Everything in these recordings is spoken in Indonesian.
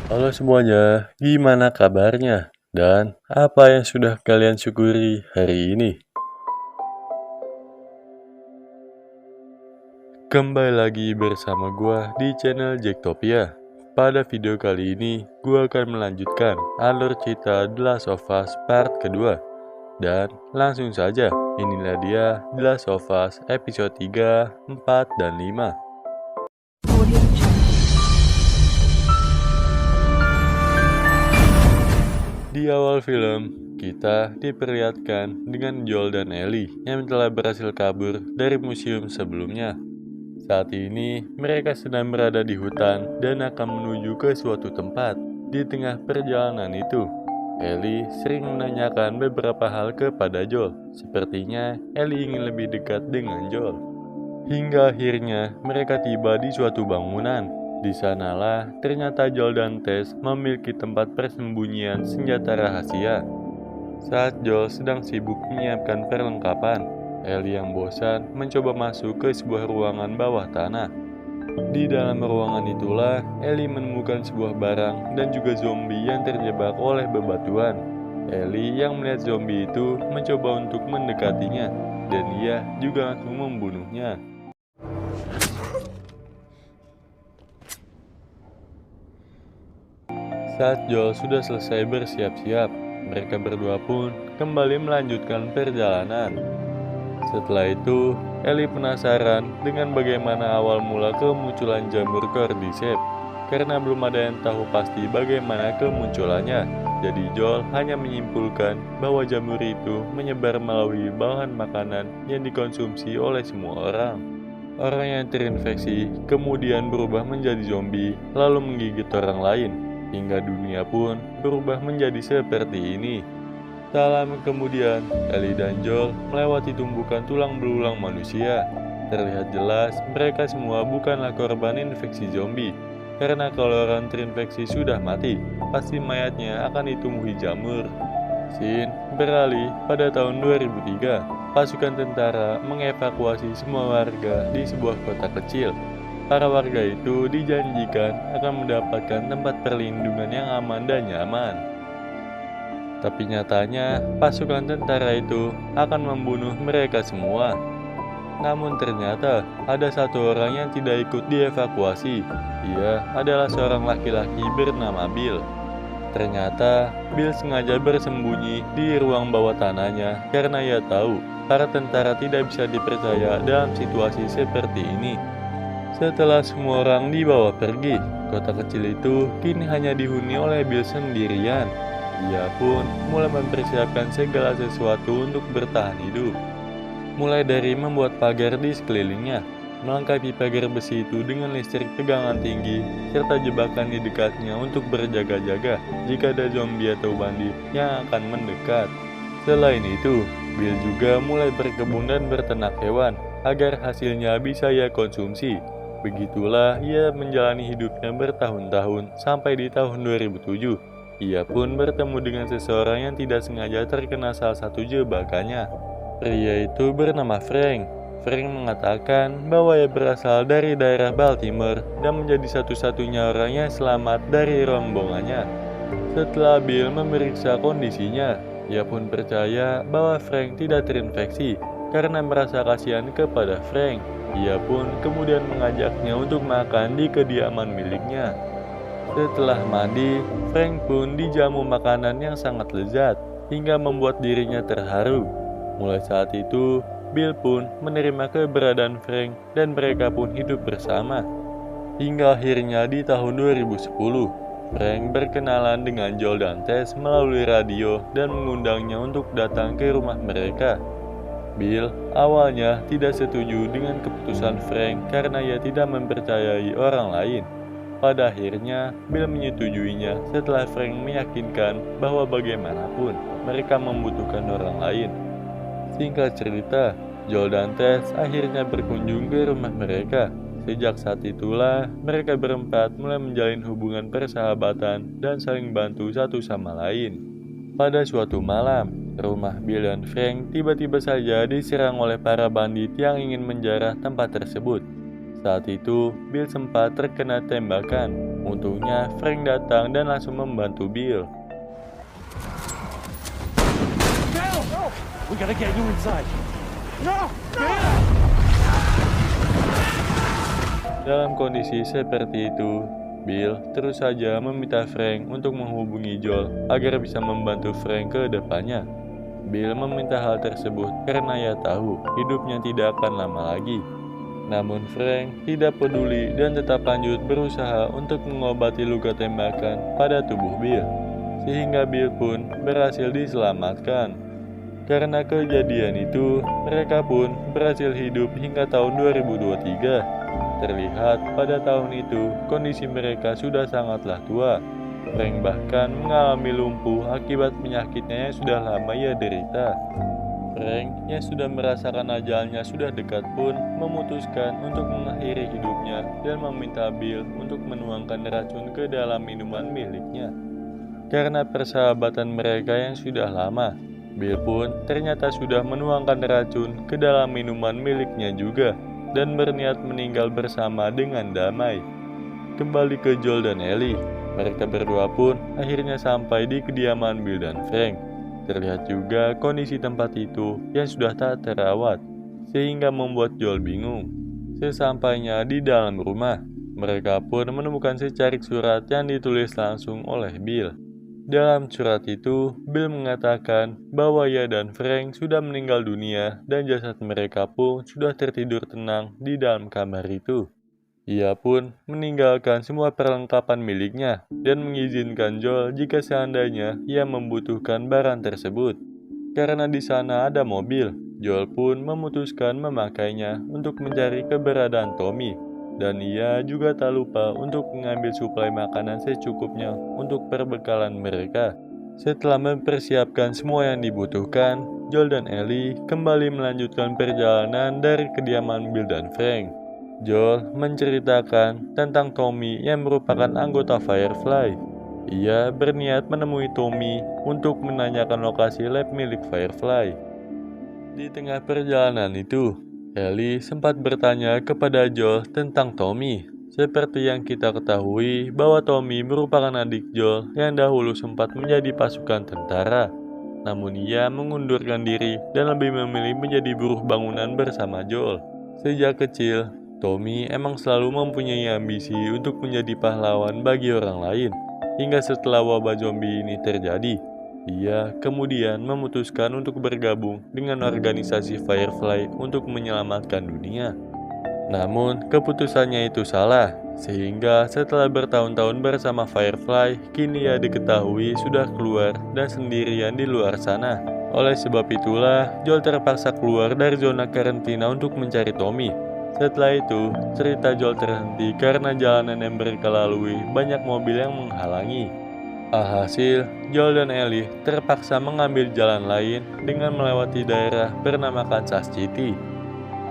Halo semuanya, gimana kabarnya? Dan apa yang sudah kalian syukuri hari ini? Kembali lagi bersama gua di channel Jacktopia. Pada video kali ini, gua akan melanjutkan alur cerita The Last of Us part kedua. Dan langsung saja, inilah dia The Last of Us episode 3, 4, dan 5. Di awal film, kita diperlihatkan dengan Joel dan Ellie yang telah berhasil kabur dari museum sebelumnya. Saat ini, mereka sedang berada di hutan dan akan menuju ke suatu tempat. Di tengah perjalanan itu, Ellie sering menanyakan beberapa hal kepada Joel. Sepertinya Ellie ingin lebih dekat dengan Joel. Hingga akhirnya mereka tiba di suatu bangunan. Di sanalah ternyata Joel dan Tess memiliki tempat persembunyian senjata rahasia. Saat Joel sedang sibuk menyiapkan perlengkapan, Ellie yang bosan mencoba masuk ke sebuah ruangan bawah tanah. Di dalam ruangan itulah Ellie menemukan sebuah barang dan juga zombie yang terjebak oleh bebatuan. Ellie yang melihat zombie itu mencoba untuk mendekatinya, dan ia juga langsung membunuhnya. Saat Joel sudah selesai bersiap-siap, mereka berdua pun kembali melanjutkan perjalanan. Setelah itu, Ellie penasaran dengan bagaimana awal mula kemunculan jamur Cordyceps. Karena belum ada yang tahu pasti bagaimana kemunculannya, jadi Joel hanya menyimpulkan bahwa jamur itu menyebar melalui bahan makanan yang dikonsumsi oleh semua orang. Orang yang terinfeksi kemudian berubah menjadi zombie lalu menggigit orang lain, hingga dunia pun berubah menjadi seperti ini. Tak lama kemudian, Ellie dan Joel melewati tumbukan tulang belulang manusia. Terlihat jelas mereka semua bukanlah korban infeksi zombie. Karena kalau orang terinfeksi sudah mati, pasti mayatnya akan ditumbuhi jamur. Scene beralih pada tahun 2003. Pasukan tentara mengevakuasi semua warga di sebuah kota kecil. Para warga itu dijanjikan akan mendapatkan tempat perlindungan yang aman dan nyaman. Tapi nyatanya, pasukan tentara itu akan membunuh mereka semua. Namun ternyata, ada satu orang yang tidak ikut dievakuasi. Ia adalah seorang laki-laki bernama Bill. Ternyata, Bill sengaja bersembunyi di ruang bawah tanahnya karena ia tahu para tentara tidak bisa dipercaya dalam situasi seperti ini. Setelah semua orang dibawa pergi, kota kecil itu kini hanya dihuni oleh Bill sendirian. Ia pun mulai mempersiapkan segala sesuatu untuk bertahan hidup. Mulai dari membuat pagar di sekelilingnya, melengkapi pagar besi itu dengan listrik tegangan tinggi, serta jebakan di dekatnya untuk berjaga-jaga jika ada zombie atau bandit yang akan mendekat. Selain itu, Bill juga mulai berkebun dan berternak hewan agar hasilnya bisa ia konsumsi. Begitulah ia menjalani hidupnya bertahun-tahun sampai di tahun 2007. Ia pun bertemu dengan seseorang yang tidak sengaja terkena salah satu jebakannya. Pria itu bernama Frank. Frank mengatakan bahwa ia berasal dari daerah Baltimore dan menjadi satu-satunya orang yang selamat dari rombongannya. Setelah Bill memeriksa kondisinya, ia pun percaya bahwa Frank tidak terinfeksi karena merasa kasihan kepada Frank. Ia pun kemudian mengajaknya untuk makan di kediaman miliknya. Setelah mandi, Frank pun dijamu makanan yang sangat lezat hingga membuat dirinya terharu. Mulai saat itu, Bill pun menerima keberadaan Frank dan mereka pun hidup bersama. Hingga akhirnya di tahun 2010, Frank berkenalan dengan Joel dan Tess melalui radio dan mengundangnya untuk datang ke rumah mereka. Bill awalnya tidak setuju dengan keputusan Frank karena ia tidak mempercayai orang lain. Pada akhirnya, Bill menyetujuinya setelah Frank meyakinkan bahwa bagaimanapun mereka membutuhkan orang lain. Singkat cerita, Joel dan Tess akhirnya berkunjung ke rumah mereka. Sejak saat itulah, mereka berempat mulai menjalin hubungan persahabatan dan saling bantu satu sama lain. Pada suatu malam, rumah Bill dan Frank tiba-tiba saja diserang oleh para bandit yang ingin menjarah tempat tersebut. Saat itu, Bill sempat terkena tembakan. Untungnya, Frank datang dan langsung membantu Bill. We gotta get you inside. No! Dalam kondisi seperti itu, Bill terus saja meminta Frank untuk menghubungi Joel agar bisa membantu Frank ke depannya. Bill meminta hal tersebut karena ia tahu hidupnya tidak akan lama lagi. Namun Frank tidak peduli dan tetap lanjut berusaha untuk mengobati luka tembakan pada tubuh Bill, sehingga Bill pun berhasil diselamatkan. Karena kejadian itu, mereka pun berhasil hidup hingga tahun 2023. Terlihat pada tahun itu, kondisi mereka sudah sangatlah tua. Frank bahkan mengalami lumpuh akibat penyakitnya yang sudah lama ia derita. Frank yang sudah merasakan ajalnya sudah dekat pun memutuskan untuk mengakhiri hidupnya dan meminta Bill untuk menuangkan racun ke dalam minuman miliknya. Karena persahabatan mereka yang sudah lama, Bill pun ternyata sudah menuangkan racun ke dalam minuman miliknya juga dan berniat meninggal bersama dengan damai. Kembali ke Joel dan Ellie, mereka berdua pun akhirnya sampai di kediaman Bill dan Frank. Terlihat juga kondisi tempat itu yang sudah tak terawat, sehingga membuat Joel bingung. Sesampainya di dalam rumah, mereka pun menemukan secarik surat yang ditulis langsung oleh Bill. Dalam surat itu, Bill mengatakan bahwa ia dan Frank sudah meninggal dunia dan jasad mereka pun sudah tertidur tenang di dalam kamar itu. Ia pun meninggalkan semua perlengkapan miliknya dan mengizinkan Joel jika seandainya ia membutuhkan barang tersebut. Karena di sana ada mobil, Joel pun memutuskan memakainya untuk mencari keberadaan Tommy. Dan ia juga tak lupa untuk mengambil suplai makanan secukupnya untuk perbekalan mereka. Setelah mempersiapkan semua yang dibutuhkan, Joel dan Ellie kembali melanjutkan perjalanan dari kediaman Bill dan Frank. Joel menceritakan tentang Tommy yang merupakan anggota Firefly. Ia berniat menemui Tommy untuk menanyakan lokasi lab milik Firefly. Di tengah perjalanan itu, Ellie sempat bertanya kepada Joel tentang Tommy. Seperti yang kita ketahui bahwa Tommy merupakan adik Joel yang dahulu sempat menjadi pasukan tentara. Namun ia mengundurkan diri dan lebih memilih menjadi buruh bangunan bersama Joel. Sejak kecil, Tommy emang selalu mempunyai ambisi untuk menjadi pahlawan bagi orang lain. Hingga setelah wabah zombie ini terjadi, ia kemudian memutuskan untuk bergabung dengan organisasi Firefly untuk menyelamatkan dunia. Namun, keputusannya itu salah, sehingga setelah bertahun-tahun bersama Firefly, kini ia diketahui sudah keluar dan sendirian di luar sana. Oleh sebab itulah, Joel terpaksa keluar dari zona karantina untuk mencari Tommy. Setelah itu, cerita Joel terhenti karena jalanan yang mereka lalui banyak mobil yang menghalangi. Alhasil, Joel dan Ellie terpaksa mengambil jalan lain dengan melewati daerah bernama Kansas City.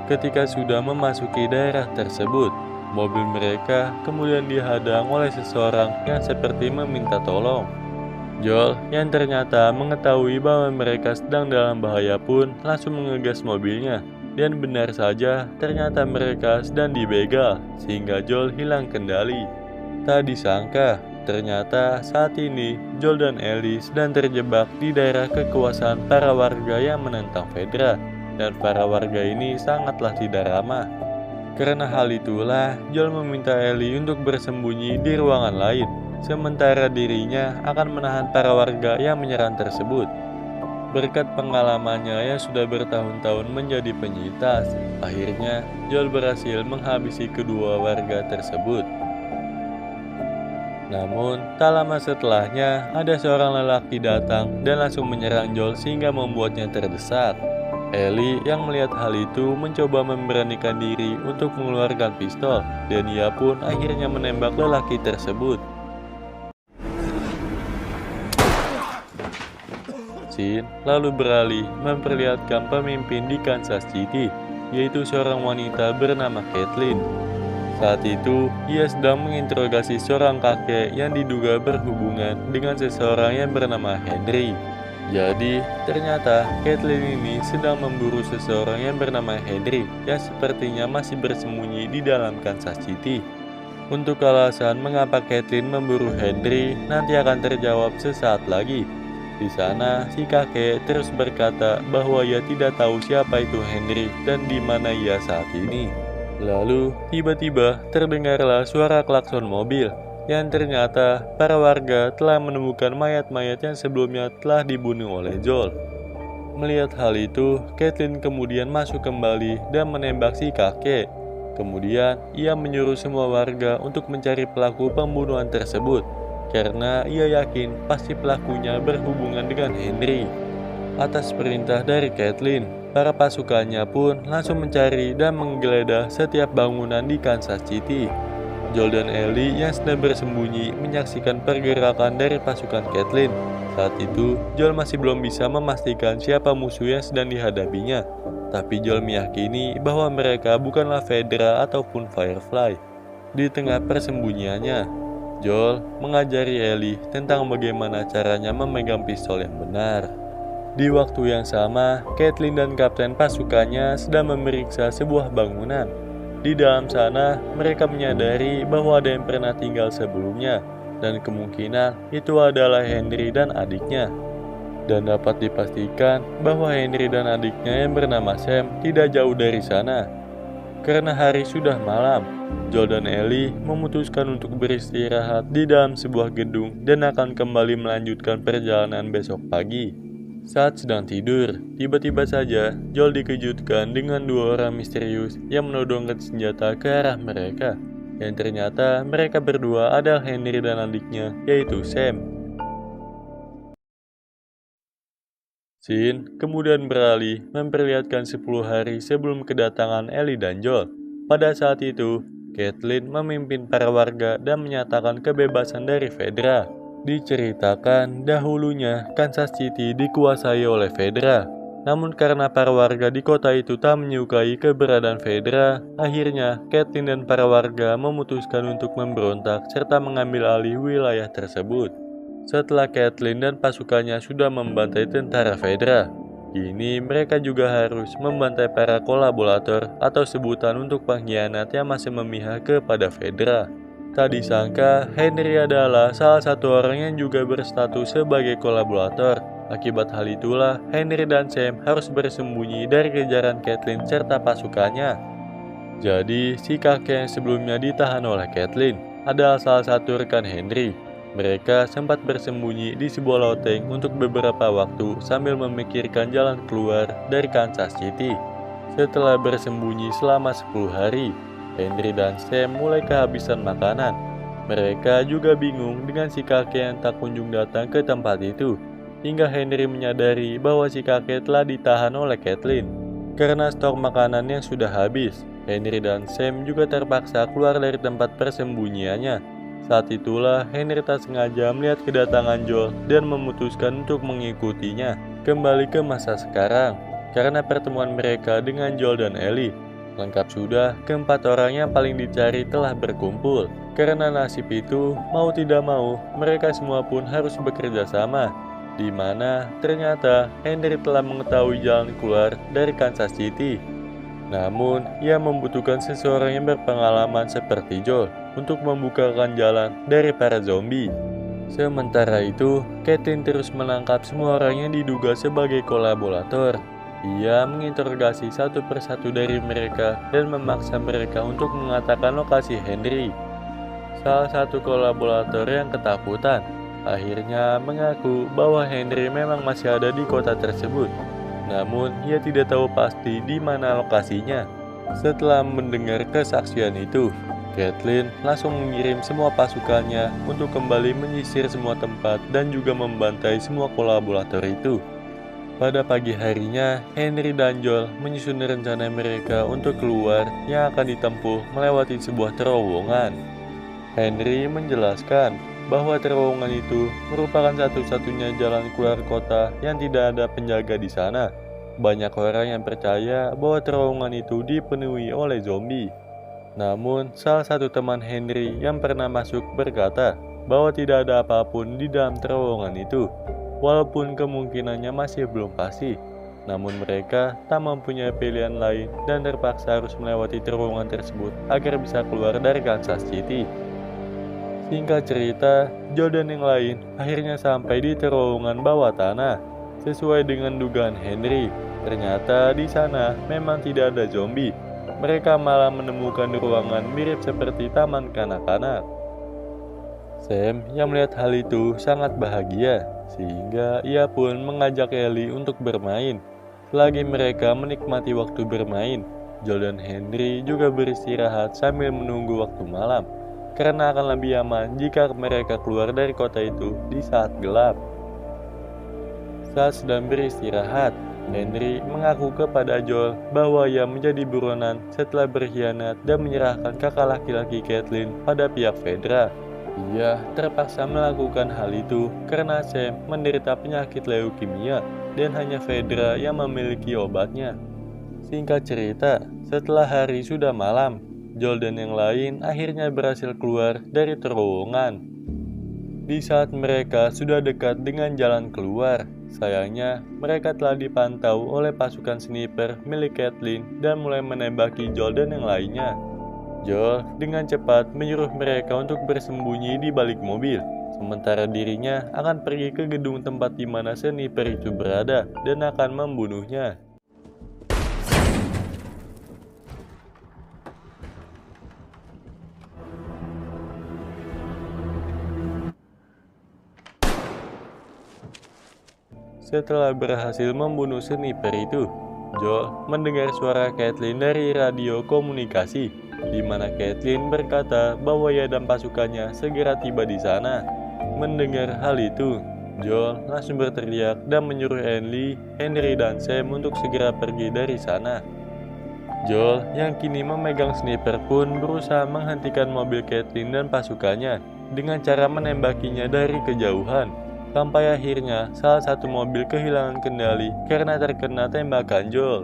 Ketika sudah memasuki daerah tersebut, mobil mereka kemudian dihadang oleh seseorang yang seperti meminta tolong. Joel yang ternyata mengetahui bahwa mereka sedang dalam bahaya pun langsung mengegas mobilnya. Dan benar saja, ternyata mereka sedang dibegal, sehingga Joel hilang kendali. Tak disangka, ternyata saat ini Joel dan Ellie sedang terjebak di daerah kekuasaan para warga yang menentang Fedra. Dan para warga ini sangatlah tidak ramah. Karena hal itulah, Joel meminta Ellie untuk bersembunyi di ruangan lain, sementara dirinya akan menahan para warga yang menyerang tersebut. Berkat pengalamannya yang sudah bertahun-tahun menjadi penyintas, akhirnya Joel berhasil menghabisi kedua warga tersebut. Namun, tak lama setelahnya, ada seorang lelaki datang dan langsung menyerang Joel sehingga membuatnya terdesak. Ellie yang melihat hal itu mencoba memberanikan diri untuk mengeluarkan pistol, dan ia pun akhirnya menembak lelaki tersebut. Scene lalu beralih memperlihatkan pemimpin di Kansas City, yaitu seorang wanita bernama Kathleen. Saat itu, ia sedang menginterogasi seorang kakek yang diduga berhubungan dengan seseorang yang bernama Henry. Jadi, ternyata Caitlin ini sedang memburu seseorang yang bernama Henry yang sepertinya masih bersembunyi di dalam Kansas City. Untuk alasan mengapa Caitlin memburu Henry nanti akan terjawab sesaat lagi. Di sana, si kakek terus berkata bahwa ia tidak tahu siapa itu Henry dan di mana ia saat ini. Lalu, tiba-tiba terdengarlah suara klakson mobil, yang ternyata para warga telah menemukan mayat-mayat yang sebelumnya telah dibunuh oleh Joel. Melihat hal itu, Caitlin kemudian masuk kembali dan menembak si kakek. Kemudian, ia menyuruh semua warga untuk mencari pelaku pembunuhan tersebut, karena ia yakin pasti pelakunya berhubungan dengan Henry. Atas perintah dari Caitlin, para pasukannya pun langsung mencari dan menggeledah setiap bangunan di Kansas City. Joel dan Ellie yang sedang bersembunyi menyaksikan pergerakan dari pasukan Caitlin. Saat itu, Joel masih belum bisa memastikan siapa musuh yang sedang dihadapinya. Tapi Joel meyakini bahwa mereka bukanlah Fedra ataupun Firefly. Di tengah persembunyiannya, Joel mengajari Ellie tentang bagaimana caranya memegang pistol yang benar. Di waktu yang sama, Caitlin dan kapten pasukannya sedang memeriksa sebuah bangunan. Di dalam sana, mereka menyadari bahwa ada yang pernah tinggal sebelumnya, dan kemungkinan itu adalah Henry dan adiknya. Dan dapat dipastikan bahwa Henry dan adiknya yang bernama Sam tidak jauh dari sana. Karena hari sudah malam, Joel dan Ellie memutuskan untuk beristirahat di dalam sebuah gedung dan akan kembali melanjutkan perjalanan besok pagi. Saat sedang tidur, tiba-tiba saja Joel dikejutkan dengan dua orang misterius yang menodongkan senjata ke arah mereka. Yang ternyata mereka berdua adalah Henry dan adiknya, yaitu Sam. Scene kemudian beralih memperlihatkan 10 hari sebelum kedatangan Ellie dan Joel. Pada saat itu, Caitlin memimpin para warga dan menyatakan kebebasan dari Fedra. Diceritakan dahulunya Kansas City dikuasai oleh Fedra. Namun karena para warga di kota itu tak menyukai keberadaan Fedra, akhirnya Caitlin dan para warga memutuskan untuk memberontak serta mengambil alih wilayah tersebut. Setelah Caitlin dan pasukannya sudah membantai tentara Fedra, kini mereka juga harus membantai para kolaborator atau sebutan untuk pengkhianat yang masih memihak kepada Fedra. Tak disangka, Henry adalah salah satu orang yang juga berstatus sebagai kolaborator. Akibat hal itulah, Henry dan Sam harus bersembunyi dari kejaran Caitlin serta pasukannya. Jadi, si kakek yang sebelumnya ditahan oleh Caitlin adalah salah satu rekan Henry. Mereka sempat bersembunyi di sebuah loteng untuk beberapa waktu sambil memikirkan jalan keluar dari Kansas City. Setelah bersembunyi selama 10 hari, Henry dan Sam mulai kehabisan makanan. Mereka juga bingung dengan si kakek yang tak kunjung datang ke tempat itu. Hingga Henry menyadari bahwa si kakek telah ditahan oleh Caitlin. Karena stok makanan yang sudah habis, Henry dan Sam juga terpaksa keluar dari tempat persembunyiannya. Saat itulah Henry tak sengaja melihat kedatangan Joel dan memutuskan untuk mengikutinya kembali ke masa sekarang. Karena pertemuan mereka dengan Joel dan Ellie, lengkap sudah, keempat orang yang paling dicari telah berkumpul. Karena nasib itu, mau tidak mau, mereka semua pun harus bekerja sama. Di mana ternyata Henry telah mengetahui jalan keluar dari Kansas City. Namun, ia membutuhkan seseorang yang berpengalaman seperti Joel untuk membukakan jalan dari para zombie. Sementara itu, Caitlin terus menangkap semua orang yang diduga sebagai kolaborator. Ia menginterogasi satu persatu dari mereka dan memaksa mereka untuk mengatakan lokasi Henry. Salah satu kolaborator yang ketakutan akhirnya mengaku bahwa Henry memang masih ada di kota tersebut. Namun, ia tidak tahu pasti di mana lokasinya. Setelah mendengar kesaksian itu, Caitlin langsung mengirim semua pasukannya untuk kembali menyisir semua tempat dan juga membantai semua kolaborator itu. Pada pagi harinya, Henry dan Joel menyusun rencana mereka untuk keluar yang akan ditempuh melewati sebuah terowongan. Henry menjelaskan bahwa terowongan itu merupakan satu-satunya jalan keluar kota yang tidak ada penjaga di sana. Banyak orang yang percaya bahwa terowongan itu dipenuhi oleh zombie. Namun, salah satu teman Henry yang pernah masuk berkata bahwa tidak ada apapun di dalam terowongan itu. walaupun kemungkinannya masih belum pasti. Namun mereka tak mempunyai pilihan lain dan terpaksa harus melewati terowongan tersebut agar bisa keluar dari Kansas City. Singkat cerita, Joel dan yang lain akhirnya sampai di terowongan bawah tanah. Sesuai dengan dugaan Henry, ternyata di sana memang tidak ada zombie. Mereka malah menemukan ruangan mirip seperti taman kanak-kanak. Sam yang melihat hal itu sangat bahagia, sehingga ia pun mengajak Ellie untuk bermain. Selagi mereka menikmati waktu bermain, Joel dan Henry juga beristirahat sambil menunggu waktu malam, karena akan lebih aman jika mereka keluar dari kota itu di saat gelap. Saat sedang beristirahat, Henry mengaku kepada Joel bahwa ia menjadi buronan setelah berkhianat dan menyerahkan kakak laki-laki Caitlin pada pihak Fedra. Ia terpaksa melakukan hal itu karena Sam menderita penyakit leukemia dan hanya Fedra yang memiliki obatnya. Singkat cerita, setelah hari sudah malam, Joel dan yang lain akhirnya berhasil keluar dari terowongan. Di saat mereka sudah dekat dengan jalan keluar, sayangnya mereka telah dipantau oleh pasukan sniper milik Caitlin dan mulai menembaki Joel dan yang lainnya. Joel dengan cepat menyuruh mereka untuk bersembunyi di balik mobil, sementara dirinya akan pergi ke gedung tempat di mana sniper itu berada dan akan membunuhnya. Setelah berhasil membunuh sniper itu, Joel mendengar suara Caitlin dari radio komunikasi, di mana Caitlin berkata bahwa ia dan pasukannya segera tiba di sana. Mendengar hal itu, Joel langsung berteriak dan menyuruh Ellie, Henry, dan Sam untuk segera pergi dari sana. Joel yang kini memegang sniper pun berusaha menghentikan mobil Caitlin dan pasukannya dengan cara menembakinya dari kejauhan. Sampai akhirnya salah satu mobil kehilangan kendali karena terkena tembakan Joel.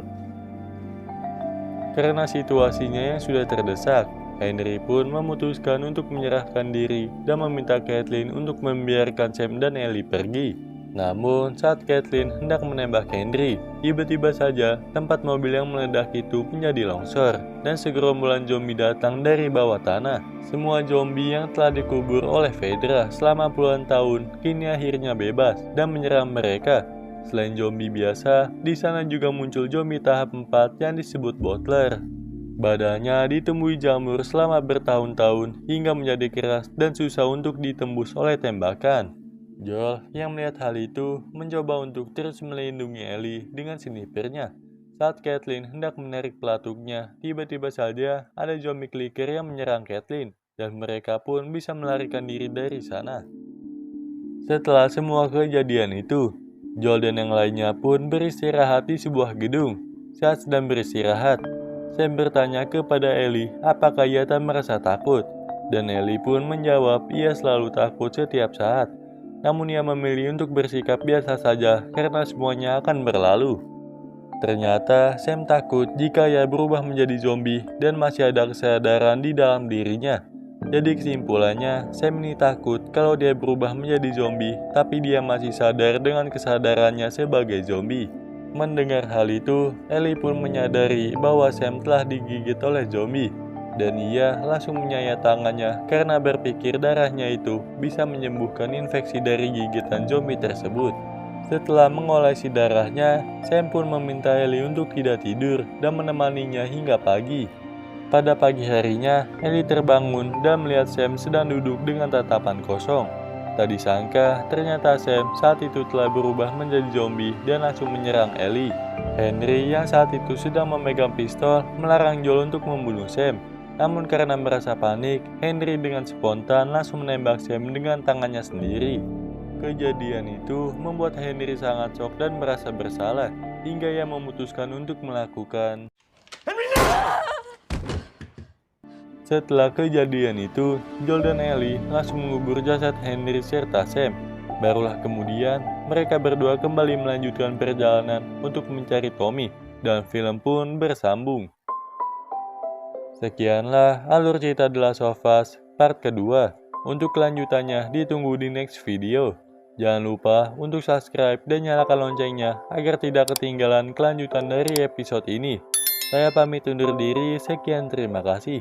Karena situasinya yang sudah terdesak, Henry pun memutuskan untuk menyerahkan diri dan meminta Caitlin untuk membiarkan Sam dan Ellie pergi. Namun saat Caitlin hendak menembak Henry, tiba-tiba saja tempat mobil yang meledak itu menjadi longsor dan segerombolan zombie datang dari bawah tanah. Semua zombie yang telah dikubur oleh Fedra selama puluhan tahun kini akhirnya bebas dan menyerang mereka. Selain zombie biasa, di sana juga muncul zombie tahap 4 yang disebut Bottler. Badannya ditemui jamur selama bertahun-tahun hingga menjadi keras dan susah untuk ditembus oleh tembakan. Joel yang melihat hal itu mencoba untuk terus melindungi Ellie dengan snipernya. Saat Caitlin hendak menarik pelatuknya, tiba-tiba saja ada zombie clicker yang menyerang Caitlin dan mereka pun bisa melarikan diri dari sana. Setelah semua kejadian itu, Joel dan yang lainnya pun beristirahat di sebuah gedung. Saat sedang beristirahat, Sam bertanya kepada Ellie apakah ia tak merasa takut, dan Ellie pun menjawab ia selalu takut setiap saat. Namun ia memilih untuk bersikap biasa saja karena semuanya akan berlalu. Ternyata Sam takut jika ia berubah menjadi zombie dan masih ada kesadaran di dalam dirinya. Jadi kesimpulannya, Sam ini takut kalau dia berubah menjadi zombie, tapi dia masih sadar dengan kesadarannya sebagai zombie. Mendengar hal itu, Ellie pun menyadari bahwa Sam telah digigit oleh zombie. Dan ia langsung menyayat tangannya karena berpikir darahnya itu bisa menyembuhkan infeksi dari gigitan zombie tersebut. Setelah mengolesi darahnya, Sam pun meminta Ellie untuk tidak tidur dan menemaninya hingga pagi. Pada pagi harinya, Ellie terbangun dan melihat Sam sedang duduk dengan tatapan kosong. Tak disangka, ternyata Sam saat itu telah berubah menjadi zombie dan langsung menyerang Ellie. Henry yang saat itu sedang memegang pistol melarang Joel untuk membunuh Sam. Namun karena merasa panik, Henry dengan spontan langsung menembak Sam dengan tangannya sendiri. Kejadian itu membuat Henry sangat shock dan merasa bersalah, hingga ia memutuskan untuk melakukan. Setelah kejadian itu, Joel dan Ellie langsung mengubur jasad Henry serta Sam. Barulah kemudian, mereka berdua kembali melanjutkan perjalanan untuk mencari Tommy, dan film pun bersambung. Sekianlah alur cerita The Last of Us part kedua. Untuk kelanjutannya ditunggu di next video. Jangan lupa untuk subscribe dan nyalakan loncengnya agar tidak ketinggalan kelanjutan dari episode ini. Saya pamit undur diri, sekian terima kasih.